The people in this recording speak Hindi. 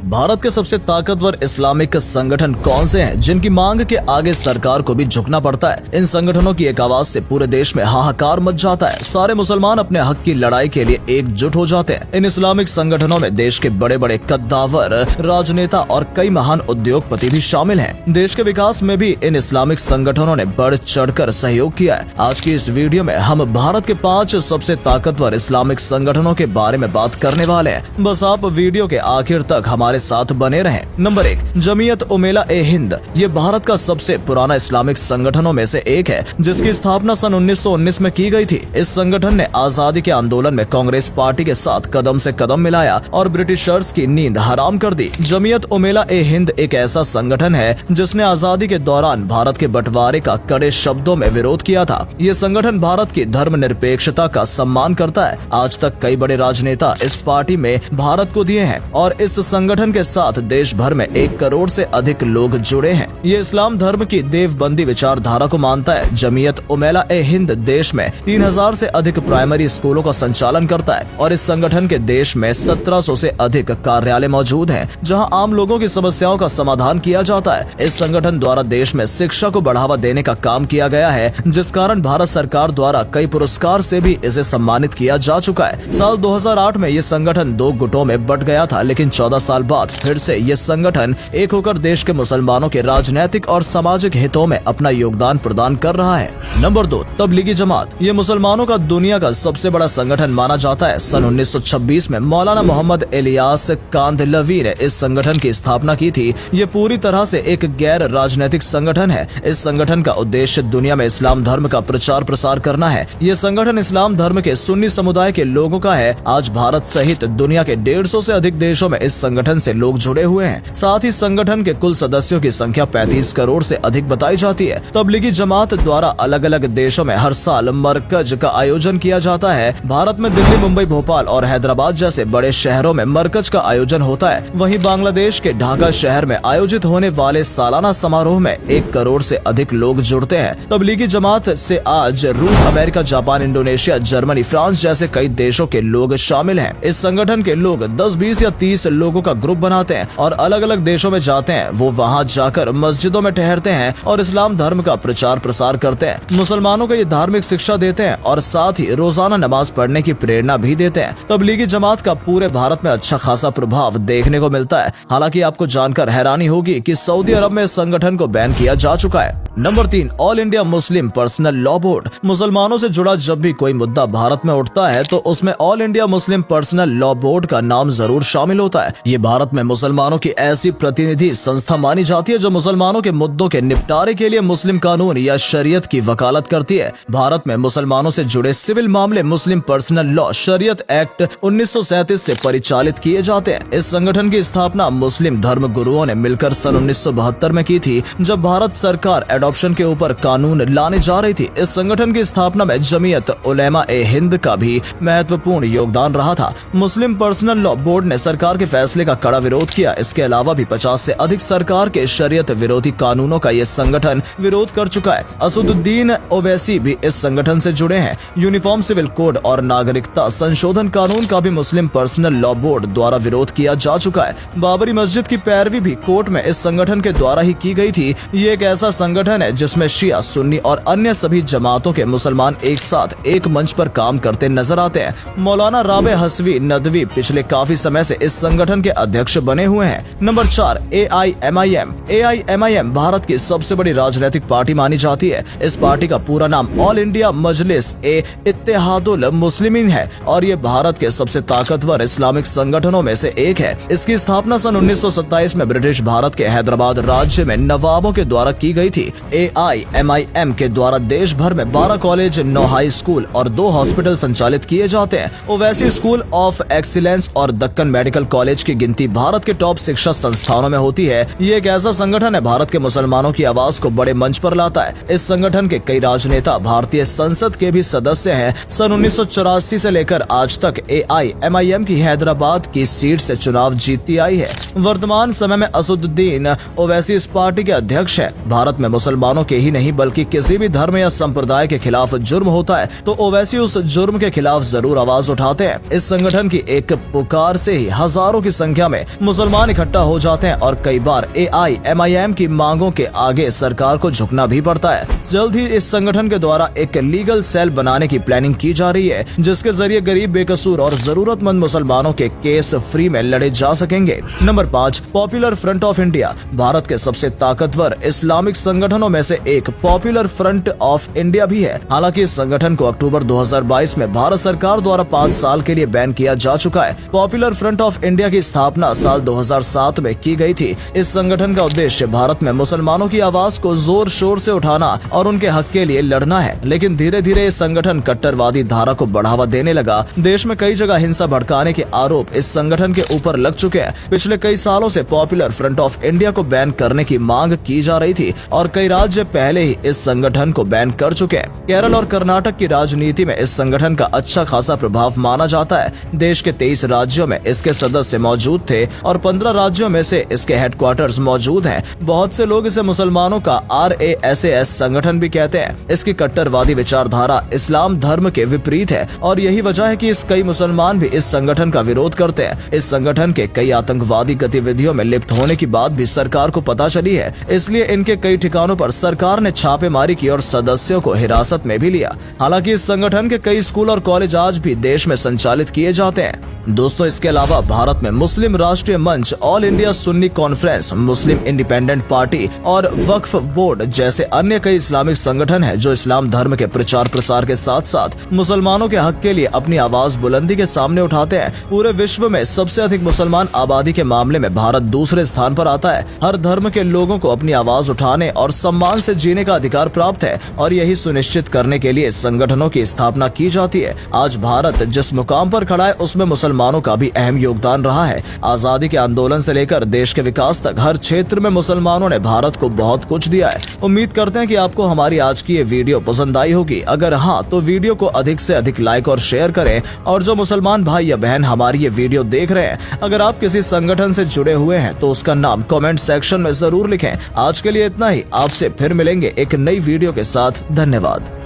भारत के सबसे ताकतवर इस्लामिक संगठन कौन से हैं जिनकी मांग के आगे सरकार को भी झुकना पड़ता है। इन संगठनों की एक आवाज से पूरे देश में हाहाकार मच जाता है। सारे मुसलमान अपने हक की लड़ाई के लिए एकजुट हो जाते हैं। इन इस्लामिक संगठनों में देश के बड़े बड़े कद्दावर, राजनेता और कई महान उद्योगपति भी शामिल हैं। देश के विकास में भी इन इस्लामिक संगठनों ने बढ़ चढ़कर सहयोग किया है। आज की इस वीडियो में हम भारत के 5 सबसे ताकतवर इस्लामिक संगठनों के बारे में बात करने वाले हैं। बस आप वीडियो के आखिर तक हमारे साथ बने रहें। नंबर 1, जमीयत उमेला ए हिंद। ये भारत का सबसे पुराना इस्लामिक संगठनों में से एक है, जिसकी स्थापना सन 1919 में की गई थी। इस संगठन ने आजादी के आंदोलन में कांग्रेस पार्टी के साथ कदम से कदम मिलाया और ब्रिटिशर्स की नींद हराम कर दी। जमीयत उमेला ए हिंद एक ऐसा संगठन है जिसने आजादी के दौरान भारत के बंटवारे का कड़े शब्दों में विरोध किया था। ये संगठन भारत की धर्मनिरपेक्षता का सम्मान करता है। आज तक कई बड़े राजनेता इस पार्टी में भारत को दिए हैं और इस संगठन के साथ देश भर में 1 करोड़ से अधिक लोग जुड़े हैं। ये इस्लाम धर्म की देवबंदी विचारधारा को मानता है। जमीयत उमेला ए हिंद देश में 3000 से अधिक प्राइमरी स्कूलों का संचालन करता है और इस संगठन के देश में 1700 से अधिक कार्यालय मौजूद हैं, जहां आम लोगों की समस्याओं का समाधान किया जाता है। इस संगठन द्वारा देश में शिक्षा को बढ़ावा देने का काम किया गया है, जिस कारण भारत सरकार द्वारा कई पुरस्कार से भी इसे सम्मानित किया जा चुका है। साल 2008 में ये संगठन 2 गुटों में बट गया था, लेकिन 14 साल बाद फिर से ये संगठन एक होकर देश के मुसलमानों के राजनीतिक और सामाजिक हितों में अपना योगदान प्रदान कर रहा है। नंबर 2, तबलीगी जमात। ये मुसलमानों का दुनिया का सबसे बड़ा संगठन माना जाता है। सन 1926 में मौलाना मोहम्मद इलियास कांदलवी ने इस संगठन की स्थापना की थी। ये पूरी तरह से एक गैर राजनीतिक संगठन है। इस संगठन का उद्देश्य दुनिया में इस्लाम धर्म का प्रचार प्रसार करना है। ये संगठन इस्लाम धर्म के सुन्नी समुदाय के लोगों का है। आज भारत सहित दुनिया के 150 से अधिक देशों में इस संगठन से लोग जुड़े हुए हैं। साथ ही संगठन के कुल सदस्यों की संख्या 35 करोड़ से अधिक बताई जाती है। तबलीगी जमात द्वारा अलग अलग देशों में हर साल मरकज का आयोजन किया जाता है। भारत में दिल्ली, मुंबई, भोपाल और हैदराबाद जैसे बड़े शहरों में मरकज का आयोजन होता है। वहीं बांग्लादेश के ढाका शहर में आयोजित होने वाले सालाना समारोह में 1 करोड़ से अधिक लोग जुड़ते हैं। तबलीगी जमात से आज रूस, America, Japan, Indonesia, Germany, France जैसे कई देशों के लोग शामिल हैं। इस संगठन के लोग 10, 20 या 30 लोगों का ग्रुप बनाते हैं और अलग अलग देशों में जाते हैं। वो वहाँ जाकर मस्जिदों में ठहरते हैं और इस्लाम धर्म का प्रचार प्रसार करते हैं। मुसलमानों को ये धार्मिक शिक्षा देते हैं और साथ ही रोजाना नमाज पढ़ने की प्रेरणा भी देते हैं। तबलीगी जमात का पूरे भारत में अच्छा खासा प्रभाव देखने को मिलता है। हालांकि आपको जानकर हैरानी होगी कि सऊदी अरब में इस संगठन को बैन किया जा चुका है। Number 3, all India Muslim personal law board. मुसलमानों से जुड़ा जब भी कोई मुद्दा भारत में उठता है तो उसमें all India Muslim personal law board का नाम जरूर शामिल होता है। ये भारत में मुसलमानों की ऐसी प्रतिनिधि संस्था मानी जाती है जो मुसलमानों के मुद्दों के निपटारे के लिए मुस्लिम कानून या शरीयत की वकालत करती है। भारत में मुसलमानों से जुड़े सिविल मामले मुस्लिम पर्सनल लॉ शरीयत एक्ट 1937 से परिचालित किए जाते हैं। इस संगठन की स्थापना मुस्लिम धर्म गुरुओं ने मिलकर सन 1972 में की थी, जब भारत सरकार एडॉप्शन के ऊपर कानून लाने जा रही थी। इस संगठन की स्थापना में जमीयत उलेमा ए हिंद का भी महत्वपूर्ण योगदान रहा था। मुस्लिम पर्सनल लॉ बोर्ड ने सरकार के फैसले का कड़ा विरोध किया। इसके अलावा भी 50 से अधिक सरकार के शरीयत विरोधी कानूनों का ये संगठन विरोध कर चुका है। असदुद्दीन ओवैसी भी इस संगठन से जुड़े हैं। यूनिफॉर्म सिविल कोड और नागरिकता संशोधन कानून का भी मुस्लिम पर्सनल लॉ बोर्ड द्वारा विरोध किया जा चुका है। बाबरी मस्जिद की पैरवी भी कोर्ट में इस संगठन के द्वारा ही की गई थी। ये एक ऐसा संगठन है जिसमें शिया, सुन्नी और अन्य सभी जमातों के मुसलमान एक साथ एक मंच पर काम करते नजर आते हैं। मौलाना राबे हसवी नदवी पिछले काफी समय से इस संगठन के अध्यक्ष बने हुए हैं। Number 4, AIMIM। AIMIM भारत की सबसे बड़ी राजनीतिक पार्टी मानी जाती है। इस पार्टी का पूरा नाम ऑल इंडिया मजलिस ए इत्तेहादुल मुस्लिमीन है और ये भारत के सबसे ताकतवर इस्लामिक संगठनों में से एक है। इसकी स्थापना सन 1927 में ब्रिटिश भारत के हैदराबाद राज्य में नवाबों के द्वारा की गई थी। AIMIM के द्वारा देश भर में 12 कॉलेज, 9 हाई स्कूल और 2 हॉस्पिटल संचालित किए जाते हैं। ओवैसी स्कूल ऑफ एक्सीलेंस और दक्कन मेडिकल कॉलेज की गिनती भारत के टॉप शिक्षा संस्थानों में होती है। ये एक ऐसा संगठन है भारत के मुसलमानों की आवाज को बड़े मंच पर लाता है। इस संगठन के कई राजनेता भारतीय संसद के भी सदस्य हैं। सन 1984 से लेकर आज तक AIMIM की हैदराबाद की सीट से चुनाव जीतती आई है। वर्तमान समय में असदुद्दीन ओवैसी इस पार्टी के अध्यक्ष है। भारत में मुसलमानों के ही नहीं बल्कि किसी भी धर्म या संप्रदाय के खिलाफ जुर्म होता है तो ओवैसी उस जुर्म के खिलाफ जरूर आवाज उठाते हैं। इस संगठन की एक पुकार से ही हजारों की संख्या में मुसलमान इकट्ठा हो जाते हैं और कई बार AIMIM की मांगों के आगे सरकार को झुकना भी पड़ता है। जल्द ही इस संगठन के द्वारा एक लीगल सेल बनाने की प्लानिंग की जा रही है, जिसके जरिए गरीब, बेकसूर और जरूरतमंद मुसलमानों के केस फ्री में लड़े जा सकेंगे। Number 5, popular front of India. Bharat के सबसे ताकतवर इस्लामिक संगठनों में से एक पॉपुलर फ्रंट ऑफ इंडिया भी है। हालांकि इस संगठन को अक्टूबर 2022 में भारत सरकार द्वारा 5 साल के लिए बैन किया जा चुका है। पॉपुलर फ्रंट ऑफ इंडिया की स्थापना साल 2007 में की गई थी। इस संगठन का उद्देश्य भारत में मुसलमानों की आवाज को जोर शोर से उठाना और उनके हक के लिए लड़ना है। लेकिन धीरे धीरे इस संगठन कट्टरवादी धारा को बढ़ावा देने लगा। देश में कई जगह हिंसा भड़काने के आरोप इस संगठन के ऊपर लग चुके हैं। पिछले कई सालों से पॉपुलर फ्रंट ऑफ इंडिया को बैन करने की मांग की जा रही थी और कई राज्य पहले ही इस संगठन को बैन कर चुके हैं। केरल और कर्नाटक की राजनीति में इस संगठन का अच्छा खासा प्रभाव माना जाता है। देश के 23 राज्यों में इसके सदस्य मौजूद थे और 15 राज्यों में से इसके हेडक्वार्टर्स मौजूद हैं। बहुत से लोग इसे मुसलमानों का RASAS संगठन भी कहते हैं। इसकी कट्टरवादी विचारधारा इस्लाम धर्म के विपरीत है और यही वजह है कि कई मुसलमान भी इस संगठन का विरोध करते हैं। इस संगठन के कई आतंकवादी गतिविधियों में लिप्त होने की बात भी सरकार को पता चली है, इसलिए इनके कई ठिकानों पर सरकार ने छापेमारी की और सदस्यों को हिरासत में भी लिया। हालांकि इस संगठन के कई स्कूल और कॉलेज आज भी देश में संचालित किए जाते हैं। दोस्तों, इसके अलावा भारत में मुस्लिम राष्ट्रीय मंच, ऑल इंडिया सुन्नी कॉन्फ्रेंस, मुस्लिम इंडिपेंडेंट पार्टी और वक्फ बोर्ड जैसे अन्य कई इस्लामिक संगठन हैं जो इस्लाम धर्म के प्रचार प्रसार के साथ साथ मुसलमानों के हक के लिए अपनी आवाज बुलंदी के सामने उठाते हैं। पूरे विश्व में सबसे अधिक मुसलमान आबादी के मामले में भारत दूसरे स्थान पर आता है। हर धर्म के लोगों को अपनी आवाज उठाने और सम्मान से जीने का अधिकार प्राप्त है और यही सुनिश्चित करने के लिए संगठनों की स्थापना की जाती है। आज भारत जिस मुकाम पर खड़ा है उसमें मुसलमानों का भी अहम योगदान रहा है। आजादी के आंदोलन से लेकर देश के विकास तक हर क्षेत्र में मुसलमानों ने भारत को बहुत कुछ दिया है। उम्मीद करते हैं कि आपको हमारी आज की ये वीडियो पसंद आई होगी। अगर हाँ, तो वीडियो को अधिक से अधिक लाइक और शेयर करें। और जो मुसलमान भाई या बहन हमारी ये वीडियो देख रहे हैं, अगर आप किसी संगठन से जुड़े हुए हैं तो उसका नाम कमेंट सेक्शन में जरूर लिखें। आज के लिए इतना ही। आपसे फिर मिलेंगे एक नई वीडियो के साथ। धन्यवाद।